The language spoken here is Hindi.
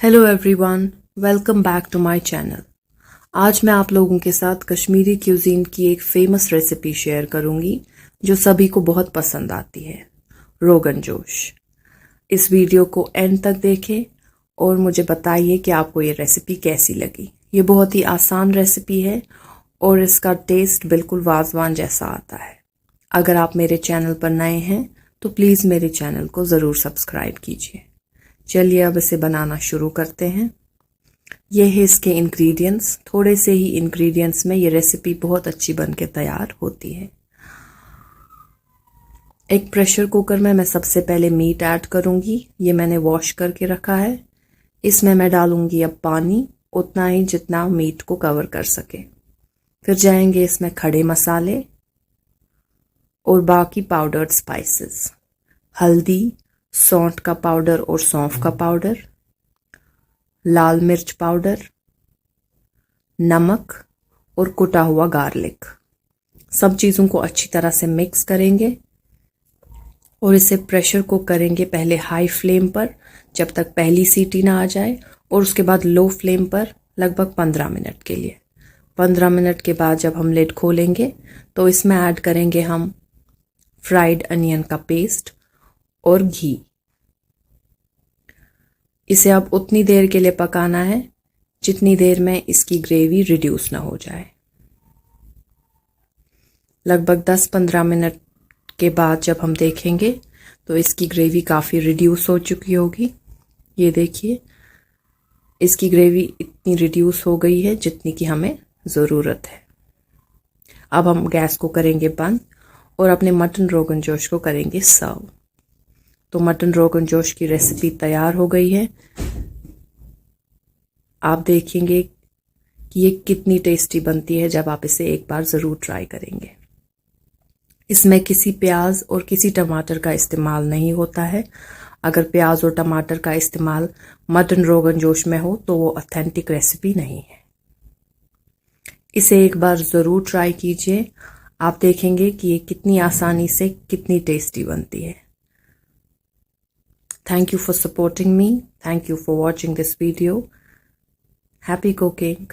Hello everyone, welcome back to my channel. आज मैं आप लोगों के साथ कश्मीरी क्यूजीन की एक फेमस रेसिपी शेयर करूंगी जो सभी को बहुत पसंद आती है, रोगन जोश। इस वीडियो को एंड तक देखें और मुझे बताइए कि आपको ये रेसिपी कैसी लगी। ये बहुत ही आसान रेसिपी है और इसका टेस्ट बिल्कुल वाजवान जैसा आता है। अगर आप मेरे चैनल पर नए हैं तो प्लीज़ मेरे चैनल को ज़रूर सब्सक्राइब कीजिए। चलिए अब इसे बनाना शुरू करते हैं। ये है इसके इंग्रेडिएंट्स। थोड़े से ही इंग्रेडिएंट्स में ये रेसिपी बहुत अच्छी बनके तैयार होती है। एक प्रेशर कुकर में मैं सबसे पहले मीट ऐड करूंगी। ये मैंने वॉश करके रखा है। इसमें मैं डालूंगी अब पानी, उतना ही जितना मीट को कवर कर सके। फिर जाएंगे इसमें खड़े मसाले और बाकी पाउडर्ड स्पाइसेस, हल्दी, सौंठ का पाउडर और सौंफ का पाउडर, लाल मिर्च पाउडर, नमक और कुटा हुआ गार्लिक। सब चीज़ों को अच्छी तरह से मिक्स करेंगे और इसे प्रेशर कुक करेंगे पहले हाई फ्लेम पर जब तक पहली सीटी ना आ जाए, और उसके बाद लो फ्लेम पर लगभग 15 मिनट के लिए। 15 मिनट के बाद जब हम लिड खोलेंगे तो इसमें ऐड करेंगे हम फ्राइड अनियन का पेस्ट और घी। इसे अब उतनी देर के लिए पकाना है जितनी देर में इसकी ग्रेवी रिड्यूस ना हो जाए। लगभग 10-15 मिनट के बाद जब हम देखेंगे तो इसकी ग्रेवी काफ़ी रिड्यूस हो चुकी होगी। ये देखिए, इसकी ग्रेवी इतनी रिड्यूस हो गई है जितनी की हमें ज़रूरत है। अब हम गैस को करेंगे बंद और अपने मटन रोगन जोश को करेंगे सर्व। तो मटन रोगन जोश की रेसिपी तैयार हो गई है। आप देखेंगे कि ये कितनी टेस्टी बनती है जब आप इसे एक बार ज़रूर ट्राई करेंगे। इसमें किसी प्याज और किसी टमाटर का इस्तेमाल नहीं होता है। अगर प्याज और टमाटर का इस्तेमाल मटन रोगन जोश में हो तो वो ऑथेंटिक रेसिपी नहीं है। इसे एक बार ज़रूर ट्राई कीजिए। आप देखेंगे कि ये कितनी आसानी से कितनी टेस्टी बनती है। Thank you for supporting me. Thank you for watching this video. Happy cooking.